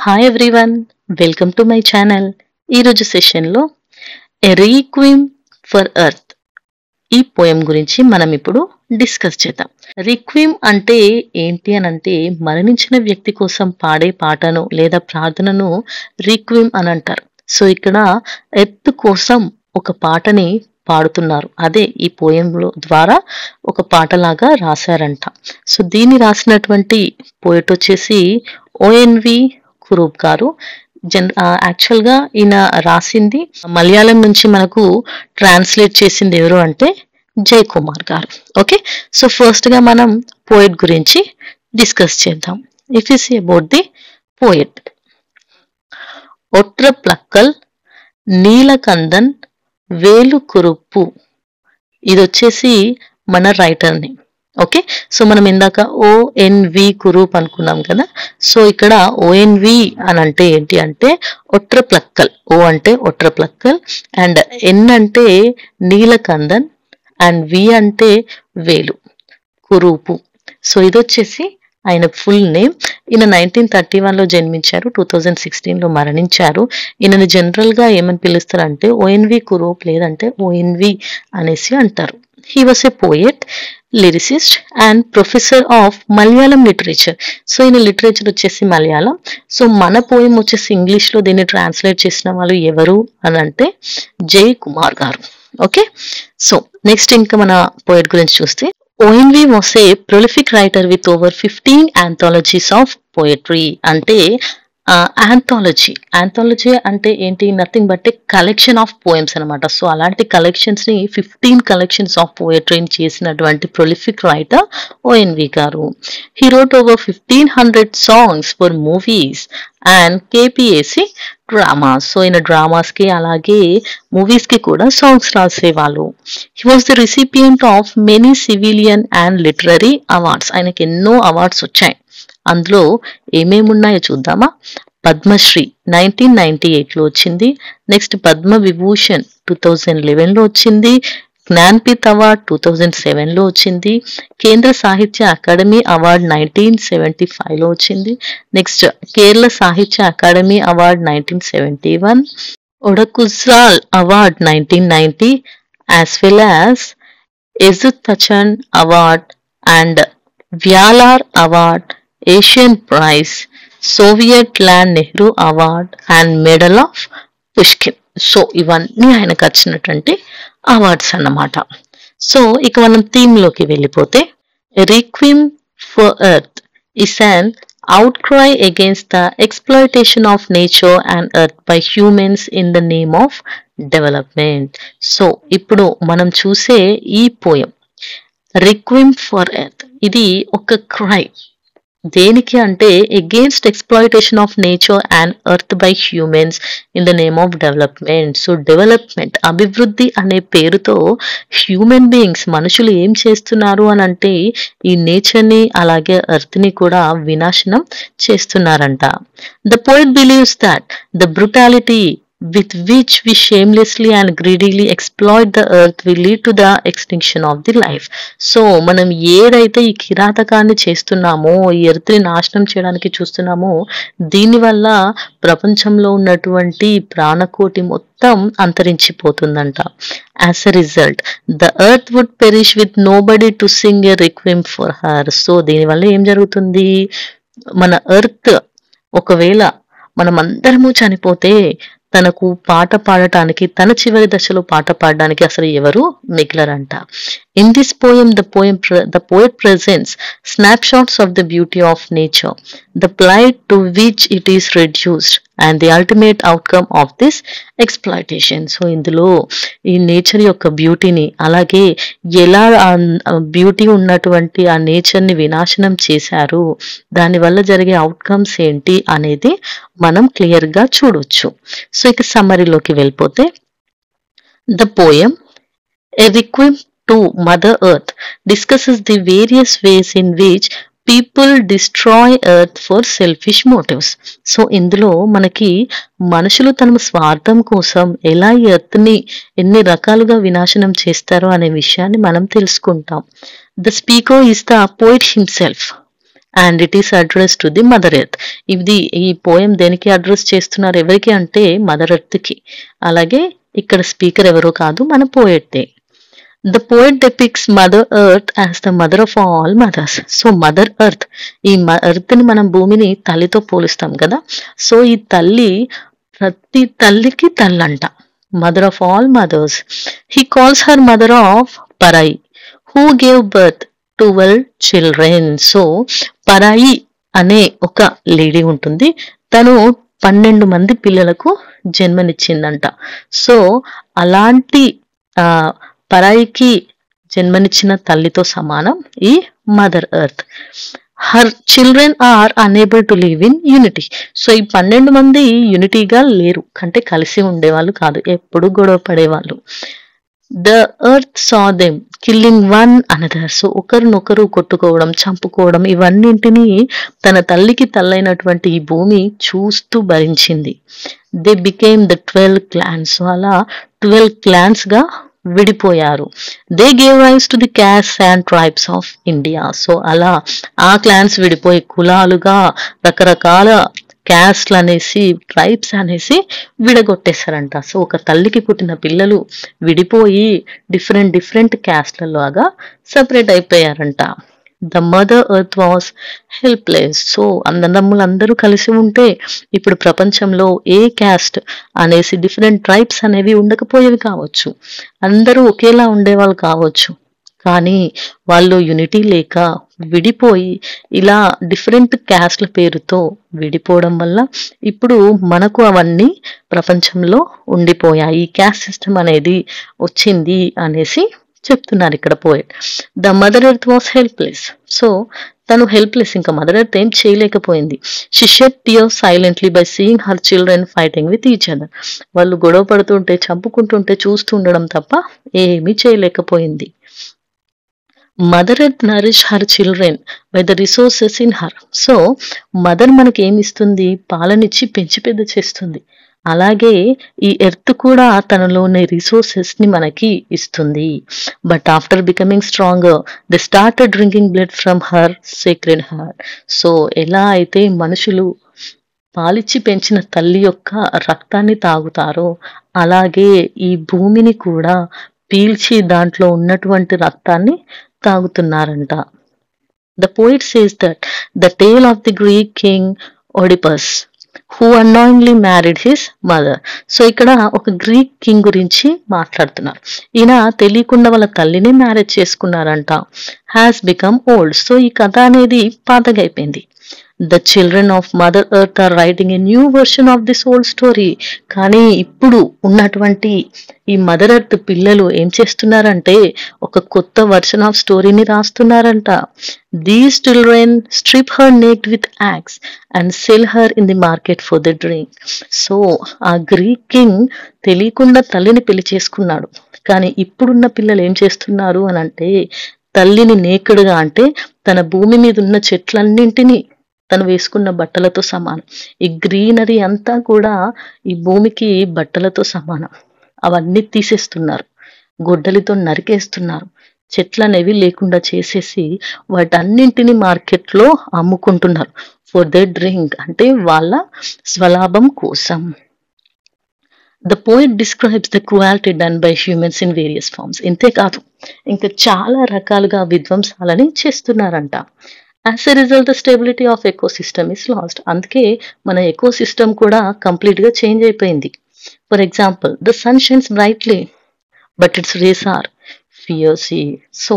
Hi everyone, welcome to my channel. ఈరోజు సెషన్లో ఎ రీక్వీమ్ for earth ఈ పోయం గురించి మనం ఇప్పుడు డిస్కస్ చేద్దాం. రీక్వీమ్ అంటే ఏంటి అని అంటే మరణించిన వ్యక్తి కోసం పాడే పాటను లేదా ప్రార్థనను రీక్వీమ్ అని అంటారు. సో ఇక్కడ ఎర్త్ కోసం ఒక పాటని పాడుతున్నారు. అదే ఈ పోయంలో ద్వారా ఒక పాటలాగా రాశారంట. సో దీన్ని రాసినటువంటి పోయట్ వచ్చేసి ఓఎన్వి కురూప్ గారు. యాక్చువల్గా ఈయన రాసింది మలయాళం నుంచి మనకు ట్రాన్స్లేట్ చేసింది ఎవరు అంటే జై కుమార్ గారు. ఓకే, సో ఫస్ట్ గా మనం పోయట్ గురించి డిస్కస్ చేద్దాం. If you see about the poet, Ottaplakkal Neelakandan Velu Kurup, ఇది వచ్చేసి మన రైటర్ నేమ్. ఓకే, సో మనం ఇందాక ఓఎన్వి కురూప్ అనుకున్నాం కదా. సో ఇక్కడ ఓఎన్వి అని అంటే ఏంటి అంటే ఒట్ర ప్లక్కల్. ఓ అంటే ఒట్ర ప్లక్కల్, అండ్ ఎన్ అంటే నీలకందన్, అండ్ వి అంటే వేలు కురూపు. సో ఇది వచ్చేసి ఆయన ఫుల్ నేమ్. ఈయన 1931లో జన్మించారు, 2016లో మరణించారు. ఈయనని జనరల్గా ఏమని పిలుస్తారంటే ఓఎన్వి కురూప్ లేదంటే ఓఎన్వి అనేసి అంటారు. He was a poet, lyricist and professor of Malayalam literature. So ఈయన లిటరేచర్ వచ్చేసి మలయాళం. సో మన పోయం వచ్చేసి ఇంగ్లీష్లో దీన్ని ట్రాన్స్లేట్ చేసిన వాళ్ళు ఎవరు అని అంటే జై కుమార్ గారు. ఓకే, సో నెక్స్ట్ ఇంకా మన పోయట్ గురించి చూస్తే ONV was a prolific writer with over 15 anthologies of poetry. అంటే ఆంథాలజీ అంటే ఏంటి, nothing but A collection of poems అనమాట. సో అలాంటి కలెక్షన్స్ ని 15 కలెక్షన్స్ ఆఫ్ పోయట్రీని చేసినటువంటి ప్రొలిఫిక్ రైటర్ ఓఎన్వి గారు. He wrote over 1500 songs for movies and KPAC dramas. So ఈయన dramas కి అలాగే మూవీస్ కి కూడా సాంగ్స్ రాసేవాళ్ళు. He was the recipient of many civilian and literary awards. ఆయనకి ఎన్నో అవార్డ్స్ వచ్చాయి. అందులో ఏమేమి ఉన్నాయో చూద్దామా. పద్మశ్రీ 1998లో వచ్చింది. నెక్స్ట్ పద్మ విభూషణ్ 2011లో వచ్చింది. జ్ఞాన్పీఠ్ అవార్డ్ 2007లో వచ్చింది. కేంద్ర సాహిత్య అకాడమీ అవార్డ్ 1975లో వచ్చింది. Next Kerala Sahitya Akademi award 1971, Odakkuzhal award 1990, as well as Ezhuthachan award and Vayalar award, Asian prize, Soviet land Nehru award and medal of Pushkin. So ఇవన్నీ ఆయనకు వచ్చినటువంటి అవార్డ్స్ అన్నమాట. సో ఇక మనం థీమ్ లోకి వెళ్ళిపోతే, requiem for earth is an outcry against the exploitation of nature and earth by humans in the name of development. So ఇప్పుడు మనం చూసే ఈ పోయం రిక్వీమ్ ఫర్ ఎర్త్, ఇది ఒక క్రై. దేనికి అంటే against exploitation of nature and earth by humans in the name of development. So development, అభివృద్ధి అనే పేరుతో హ్యూమన్ బీయింగ్స్, మనుషులు ఏం చేస్తున్నారు అని అంటే ఈ నేచర్ని అలాగే ఎర్త్ని కూడా వినాశనం చేస్తున్నారంట. The poet believes that the brutality with which we shamelessly and greedily exploit the earth will lead to the extinction of the life. So మనం ఏదైతే ఈ కిరాతకాన్ని చేస్తున్నామో, ఈ ఎర్త్ని నాశనం చేయడానికి చూస్తున్నామో, దీనివల్ల ప్రపంచంలో ఉన్నటువంటి ప్రాణకోటి మొత్తం అంతరించిపోతుందంట. As a result the earth would perish with nobody to sing a requiem for her. So దీనివల్ల ఏం జరుగుతుంది, మన ఎర్త్ ఒకవేళ మనం అందరము చనిపోతే తనకు పాట పాడటానికి, తన చివరి దశలో పాట పాడడానికి అసలు ఎవరు మిగిలరంట. In this poem the poet presents snapshots of the beauty of nature, the plight to which it is reduced and the ultimate outcome of this exploitation. So ఇందులో ఈ నేచర్ యొక్క బ్యూటీని, అలాగే ఎలా బ్యూటీ ఉన్నటువంటి ఆ నేచర్ని వినాశనం చేశారు, దానివల్ల జరిగే అవుట్కమ్స్ ఏంటి అనేది మనం క్లియర్గా చూడొచ్చు. సో ఇక సమ్మరీలోకి వెళ్ళిపోతే, the poem a requiem to mother earth discusses the various ways in which people destroy earth for selfish motives. So ఇందులో మనకి మనుషులు తమ స్వార్థం కోసం ఎలా ఈ ఎర్త్ని ఎన్ని రకాలుగా వినాశనం చేస్తారో అనే విషయాన్ని మనం తెలుసుకుంటాం. The speaker is the poet himself and it is address to the mother earth. ఈ పోయం దేనికి అడ్రస్ చేస్తున్నారు, ఎవరికి అంటే మదర్ ఎర్త్ కి. అలాగే ఇక్కడ స్పీకర్ ఎవరో కాదు, మన పోయెట్టే. The poet depicts mother earth as the mother of all mothers. So mother earth, ఈ ఎర్త్ ని మనం భూమిని తల్లితో పోలుస్తాం కదా. సో ఈ తల్లి ప్రతి తల్లికి తల్లంట, mother of all mothers. He calls her mother of Parayi who gave birth 12 children. So Parayi అనే ఒక లేడీ ఉంటుంది, తను 12 మంది పిల్లలకు జన్మనిచ్చిందంట. సో అలాంటి పరాయికి జన్మనిచ్చిన తల్లితో సమానం ఈ mother earth. Her children are unable to live in unity. So ఈ 12 మంది యూనిటీగా లేరు, అంటే కలిసి ఉండేవాళ్ళు కాదు, ఎప్పుడు గొడవ పడేవాళ్ళు. The earth saw them killing one another. So ఒకరినొకరు కొట్టుకోవడం, చంపుకోవడం, ఇవన్నింటినీ తన తల్లికి తల్లైనటువంటి ఈ భూమి చూస్తూ భరించింది. They became the 12 clans. So అలా 12 క్లాన్స్ గా విడిపోయారు. They gave rise to the caste and tribes of India. So అలా ఆ క్లాన్స్ విడిపోయి కులాలుగా రకరకాల క్యాస్ట్లు అనేసి, ట్రైబ్స్ అనేసి విడగొట్టేశారంట. సో ఒక తల్లికి పుట్టిన పిల్లలు విడిపోయి డిఫరెంట్ క్యాస్ట్లలాగా సపరేట్ అయిపోయారంట. The mother earth was helpless. So అన్నదమ్ములందరూ కలిసి ఉంటే ఇప్పుడు ప్రపంచంలో ఏ క్యాస్ట్ అనేసి డిఫరెంట్ ట్రైబ్స్ అనేవి ఉండకపోయేవి కావచ్చు, అందరూ ఒకేలా ఉండేవాళ్ళు కావచ్చు, కానీ వాళ్ళు యూనిటీ లేక విడిపోయి ఇలా డిఫరెంట్ క్యాస్ట్ల పేరుతో విడిపోవడం వల్ల ఇప్పుడు మనకు అవన్నీ ప్రపంచంలో ఉండిపోయాయి, క్యాస్ట్ సిస్టమ్ అనేది వచ్చింది అనేసి చెప్తున్నారు ఇక్కడ poet. The mother earth was helpless. So తను హెల్ప్లెస్, ఇంకా మదర్ ఎర్త్ ఏం చేయలేకపోయింది. She shed tears silently by seeing her children fighting with each other. వాళ్ళు గొడవ పడుతుంటే, చంపుకుంటుంటే చూస్తూ ఉండడం తప్ప ఏమీ చేయలేకపోయింది. Mother earth Nourish her children by the resources in her. So mother మనకి ఏమిస్తుంది, పాలనిచ్చి పెంచి పెద్ద చేస్తుంది. అలాగే ఈ ఎర్త్ కూడా తనలోని రిసోర్సెస్ ని మనకి ఇస్తుంది. But after becoming stronger they started drinking blood from her sacred heart. So ఎలా అయితే మనుషులు పాలిచ్చి పెంచిన తల్లి యొక్క రక్తాన్ని తాగుతారో, అలాగే ఈ భూమిని కూడా పీల్చి దాంట్లో ఉన్నటువంటి రక్తాన్ని తాగుతున్నారంట. The poet says that the tale of the Greek king Oedipus who unknowingly married his mother. So ఇక్కడ ఒక గ్రీక్ కింగ్ గురించి మాట్లాడుతున్నారు. ఈయన తెలియకుండా వాళ్ళ తల్లిని మ్యారేజ్ చేసుకున్నారంట. Has become old. సో ఈ కథ అనేది పాతగా అయిపోయింది. The children of mother earth are writing a new version of this old story. కానీ ఇప్పుడు ఉన్నటువంటి ఈ మదర్ ఎర్త్ పిల్లలు ఏం చేస్తున్నారంటే ఒక కొత్త వర్షన్ ఆఫ్ స్టోరీని రాస్తున్నారంట. These children strip her naked with axe and sell her in the market for the drink. So ఆ గ్రీక్ కింగ్ తెలియకుండా తల్లిని పెళ్లి చేసుకున్నాడు. కానీ ఇప్పుడున్న పిల్లలు ఏం చేస్తున్నారు అని అంటే, తల్లిని నేకుడుగా, అంటే తన భూమి మీద ఉన్న చెట్లన్నింటినీ తను వేసుకున్న బట్టలతో సమానం, ఈ గ్రీనరీ అంతా కూడా ఈ భూమికి బట్టలతో సమానం, అవన్నీ తీసేస్తున్నారు, గొడ్డలితో నరికేస్తున్నారు, చెట్లు అనేవి లేకుండా చేసేసి వాటన్నింటినీ మార్కెట్లో అమ్ముకుంటున్నారు ఫర్ దే డ్రింక్, అంటే వాళ్ళ స్వలాభం కోసం. The poet describes the cruelty done by humans in various forms. ఇంతేకాదు ఇంకా చాలా రకాలుగా విధ్వంసాలని చేస్తున్నారంట. As a result the stability of ecosystem is lost. అందుకే మన ఎకోసిస్టమ్ కూడా కంప్లీట్ గా చేంజ్ అయిపోయింది. For example, the sun shines brightly but its rays are fierce. So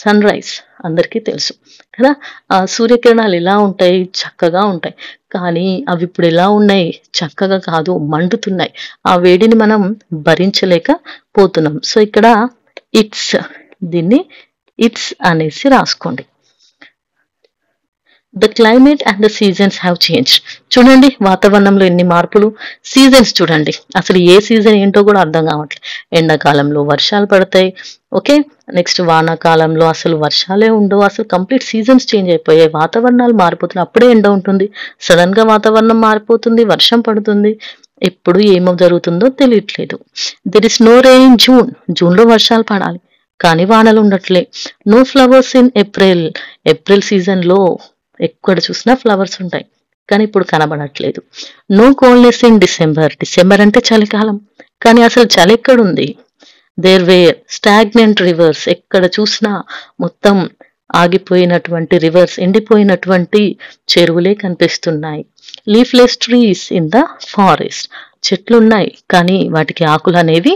sun rise అందరికీ తెలుసు కదా, ఆ సూర్యకిరణాలు ఎలా ఉంటాయి, చక్కగా ఉంటాయి. కానీ అవి ఇప్పుడు ఎలా ఉన్నాయి, చక్కగా కాదు, మండుతున్నాయి. ఆ వేడిని మనం భరించలేకపోతున్నాం. సో ఇక్కడ ఇట్స్, దీన్ని ఇట్స్ అనేసి రాసుకోండి. The climate and the seasons have change. చూడండి వాతావరణంలో ఎన్ని మార్పులు. సీజన్స్ చూడండి, అసలు ఏ సీజన్ ఏంటో కూడా అర్థం కావట్లేదు. ఎండాకాలంలో వర్షాలు పడతాయి, ఓకే, నెక్స్ట్ వానాకాలంలో అసలు వర్షాలే ఉండవు. అసలు కంప్లీట్ సీజన్స్ చేంజ్ అయిపోయాయి, వాతావరణాలు మారిపోతున్నాయి. అప్పుడే ఎండ ఉంటుంది, సడన్ గా వాతావరణం మారిపోతుంది, వర్షం పడుతుంది. ఎప్పుడు ఏమో జరుగుతుందో తెలియట్లేదు. There is no rain in June. June లో వర్షాలు పడాలి కానీ వానలు ఉండట్లే. No flowers in April. April season లో ఎక్కడ చూసినా ఫ్లవర్స్ ఉంటాయి, కానీ ఇప్పుడు కనబడట్లేదు. No coldness in December. December అంటే చలికాలం, కానీ అసలు చలి ఎక్కడుంది? There were stagnant rivers. ఎక్కడ చూసినా మొత్తం ఆగిపోయినటువంటి రివర్స్, ఎండిపోయినటువంటి చెరువులే కనిపిస్తున్నాయి. Leafless trees in the forest. చెట్లు ఉన్నాయి, కానీ వాటికి ఆకులు అనేవి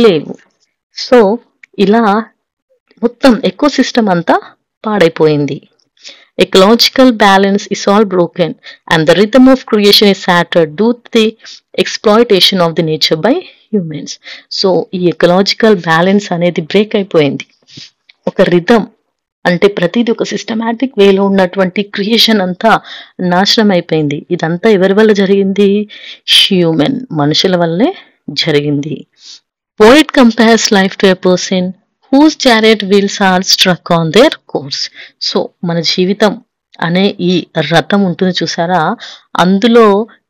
లేవు. సో ఇలా మొత్తం ఎకో సిస్టమ్ అంతా పాడైపోయింది. Ecological balance is all broken, and the rhythm of creation is shattered due to the exploitation of the nature by humans. So ఈ ఎకలాజికల్ బ్యాలెన్స్ అనేది బ్రేక్ అయిపోయింది. ఒక రిథమ్ అంటే ప్రతిదీ ఒక సిస్టమాటిక్ వేలో ఉన్నటువంటి క్రియేషన్ అంతా నాశనం అయిపోయింది. ఇదంతా ఎవరి వల్ల జరిగింది? హ్యూమన్, మనుషుల వల్లే జరిగింది. Poet compares life to a person whose chariot wheels are struck on their course. So మన జీవితం అనే ఈ రథం ఉంటుంది చూసారా, అందులో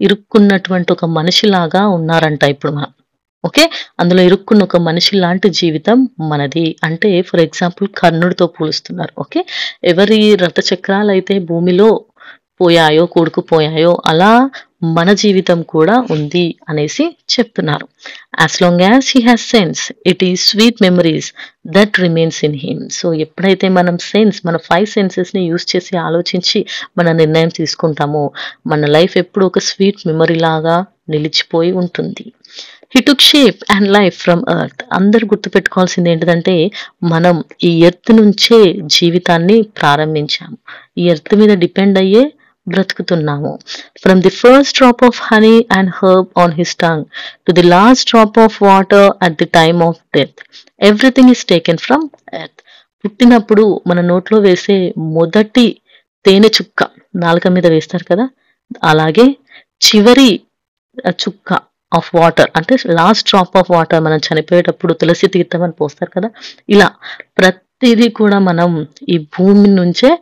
ఇరుక్కున్నటువంటి ఒక మనిషిలాగా ఉన్నారంట ఇప్పుడు మనం. ఓకే, అందులో ఇరుక్కున్న ఒక మనిషి లాంటి జీవితం మనది. అంటే ఫర్ ఎగ్జాంపుల్ కర్ణుడితో పోలుస్తున్నారు. ఓకే, ఎవరి రథ చక్రాలు అయితే భూమిలో పోయాయో, కూడుకుపోయాయో, అలా మన జీవితం కూడా ఉంది అనేసి చెప్తున్నారు. As long as he has sense, it is sweet memories that remains in him. So ఎప్పుడైతే మనం మన 5 సెన్సెస్ని యూజ్ చేసి ఆలోచించి మన నిర్ణయం తీసుకుంటామో, మన లైఫ్ ఎప్పుడు ఒక స్వీట్ మెమరీ లాగా నిలిచిపోయి ఉంటుంది. He took shape and life from earth. అందరు గుర్తుపెట్టుకోవాల్సింది ఏంటిదంటే, మనం ఈ ఎర్త్ నుంచే జీవితాన్ని ప్రారంభించాము, ఈ ఎర్త్ మీద డిపెండ్ అయ్యే బ్రతుకుతున్నాము. From the first drop of honey and herb on his tongue to the last drop of water at the time of death, everything is taken from earth. పుట్టినప్పుడు మన నోట్లో వేసే మొదటి తేనె చుక్క నాలుక మీద వేస్తారు కదా, అలాగే చివరి చుక్క ఆఫ్ వాటర్ అంటే లాస్ట్ డ్రాప్ ఆఫ్ వాటర్ మనం చనిపోయేటప్పుడు తులసి తీర్థం అని పోస్తారు కదా, ఇలా ప్రతిదీ కూడా మనం ఈ భూమి నుంచే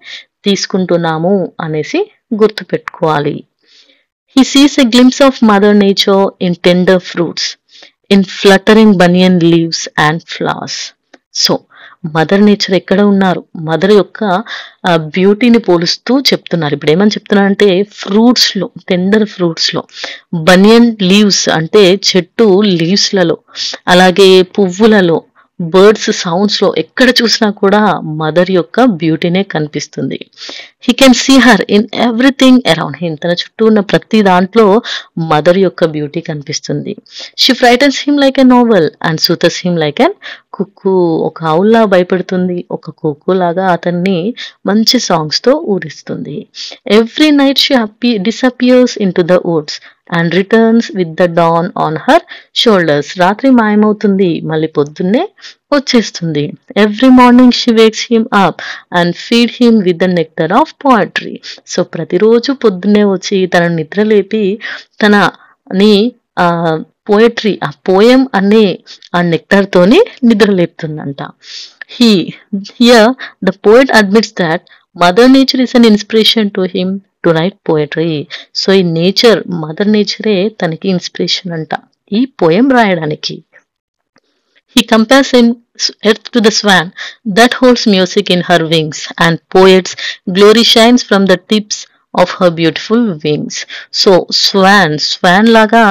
తీసుకుంటున్నాము అనేసి గుర్తుపెట్టుకోవాలి. He sees a glimpse of Mother Nature in tender fruits, in fluttering banyan leaves and flowers. So mother nature ఎక్కడ ఉన్నారు? మదర్ యొక్క బ్యూటీని పోలుస్తూ చెప్తున్నారు. ఇప్పుడు ఏమని చెప్తున్నారంటే, ఫ్రూట్స్లో, టెండర్ ఫ్రూట్స్లో, బనియన్ లీవ్స్ అంటే చెట్టు లీవ్స్లలో, అలాగే పువ్వులలో, బర్డ్స్ సౌండ్స్లో, ఎక్కడ చూసినా కూడా మదర్ యొక్క బ్యూటీనే కనిపిస్తుంది. He can see her in everything around him. తన చుట్టూ ఉన్న ప్రతి దాంట్లో మదర్ యొక్క బ్యూటీ కనిపిస్తుంది. She frightens him like a novel and soothes him like an cuckoo. ఒక ఆవుల్లా భయపడుతుంది, ఒక కుక్కు లాగా అతన్ని మంచి సాంగ్స్తో ఊరిస్తుంది. Every night she disappears into the woods and returns with the dawn on her shoulders. రాత్రి మాయమవుతుంది, మళ్ళీ పొద్దున్నే వచ్చేస్తుంది. Every morning she wakes him up and feed him with the nectar of poetry. So ప్రతిరోజు పొద్దున్నే వచ్చి తన నిద్ర లేపి తనని పోయట్రీ, ఆ పోయం అనే ఆ నెక్టర్ తోని నిద్ర లేపుతుందంట. Here the poet admits that Mother Nature is an inspiration to him to write poetry. So ఈ నేచర్, మదర్ నేచరే తనకి ఇన్స్పిరేషన్ అంట ఈ పోయం రాయడానికి. He compares earth to the swan that holds music in her wings, and poet's glory shines from the tips of her beautiful wings. So swan లాగా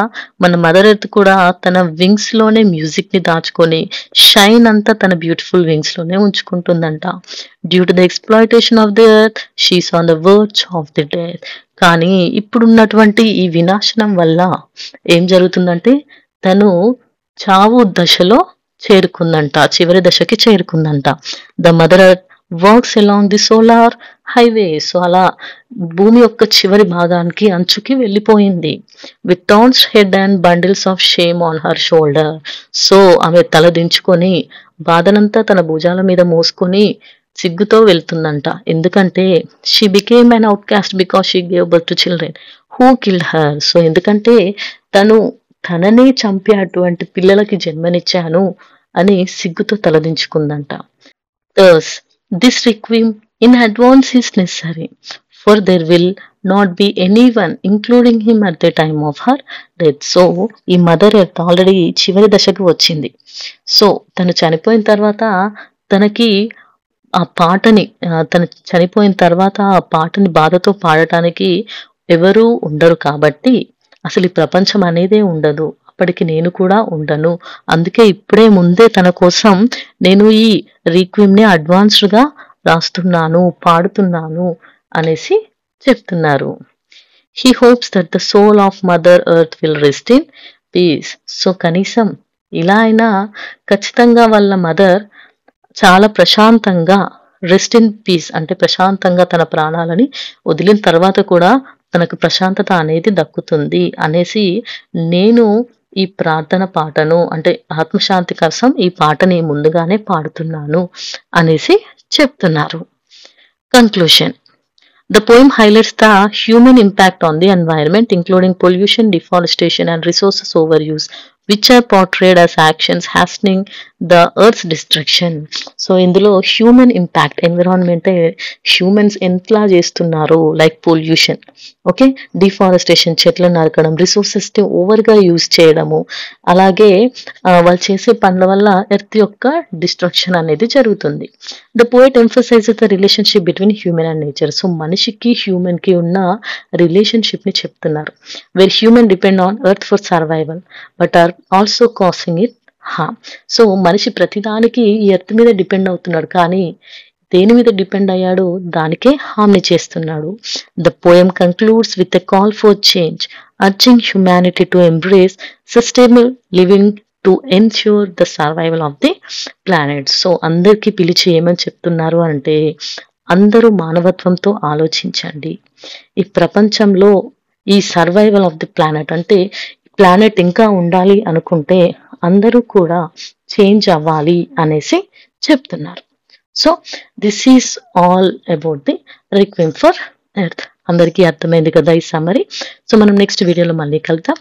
మన mother earth కూడా తన wings లోనే music ని దాచుకొని షైన్ అంతా తన బ్యూటిఫుల్ వింగ్స్ లోనే ఉంచుకుంటుందంట. Due to the exploitation of the earth she is on the verge of the death. కానీ ఇప్పుడున్నటువంటి ఈ వినాశనం వల్ల ఏం జరుగుతుందంటే, తను చావు దశలో చేరుకుందంట, చివరి దశకి చేరుకుందంట. The mother earth works along the solar highway. So అలా భూమి యొక్క చివరి భాగానికి, అంచుకి వెళ్ళిపోయింది. With tons head and bundles of shame on her shoulder. So ఆమె తల దించుకొని బాధనంతా తన భుజాల మీద మోసుకొని సిగ్గుతో వెళ్తుందంట. ఎందుకంటే she became an out cost because she gave birth to children who killed her. So ఎందుకంటే తనని చంపే అటువంటి పిల్లలకి జన్మనిచ్చాను అని సిగ్గుతో తలదించుకుందంట. Thus, this requiem in advance is necessary, for there will not be anyone including him at the time of her death. So ఈ mother earth already చివరి దశకు వచ్చింది. సో తను చనిపోయిన తర్వాత తనకి ఆ పాటని తను చనిపోయిన తర్వాత ఆ పాటని బాధతో పాడటానికి ఎవరూ ఉండరు కాబట్టి అసలు ఈ ప్రపంచం అనేదే ఉండదు. అప్పటికి నేను కూడా ఉండను. అందుకే ఇప్పుడే ముందే తన కోసం నేను ఈ రీక్వెమ్‌ని అడ్వాన్స్డ్‌గా రాస్తున్నాను, పాడుతున్నాను అనేసి చెప్తున్నారు. He hopes that the soul of Mother Earth will rest in peace. So కనీసం ఇలా అయినా ఖచ్చితంగా వాళ్ళ మదర్ చాలా ప్రశాంతంగా రెస్ట్ ఇన్ పీస్ అంటే ప్రశాంతంగా తన ప్రాణాలని వదిలిన తర్వాత కూడా తనకు ప్రశాంతత అనేది దక్కుతుంది అనేసి నేను ఈ ప్రార్థన పాటను అంటే ఆత్మశాంతి కోసం ఈ పాటని ముందుగానే పాడుతున్నాను అనేసి చెప్తున్నారు. Conclusion. The poem highlights the human impact on the environment, including pollution, deforestation, and resources overuse, which are portrayed as actions hastening the Earth's destruction. So ఇందులో హ్యూమన్ ఇంపాక్ట్ ఎన్విరాన్మెంట్ హ్యూమన్స్ ఎట్లా చేస్తున్నారు లైక్ పొల్యూషన్, ఓకే, డిఫారెస్టేషన్ చెట్లను నరకడం, రిసోర్సెస్ని ఓవర్గా use చేయడము, అలాగే వాళ్ళు చేసే పనుల వల్ల ఎర్త్ యొక్క డిస్ట్రక్షన్ అనేది జరుగుతుంది. The poet emphasizes the relationship between human and nature. So మనిషికి హ్యూమన్కి ఉన్న రిలేషన్షిప్ని చెప్తున్నారు. Where human depend on earth for survival but are also causing it harm. So మనిషి ప్రతిదానికి ఈ ఎర్త్ మీద డిపెండ్ అవుతున్నాడు, కానీ దేని మీద డిపెండ్ అయ్యాడో దానికే హామ్ని చేస్తున్నాడు. The poem concludes with a call for change, urging humanity to embrace sustainable living to ensure the survival of the planet. So అందరికీ పిలిచి ఏమని చెప్తున్నారు అంటే అందరూ మానవత్వంతో ఆలోచించండి. ఈ ప్రపంచంలో ఈ సర్వైవల్ ఆఫ్ ది ప్లానెట్ అంటే ప్లానెట్ ఇంకా ఉండాలి అనుకుంటే అందరూ కూడా చేంజ్ అవ్వాలి అనేసి చెప్తున్నారు. So this is all about the requiem for earth. అందరికీ అర్థమైంది కదా ఈ సమ్మరీ. సో మనం నెక్స్ట్ వీడియోలో మళ్ళీ కలుద్దాం.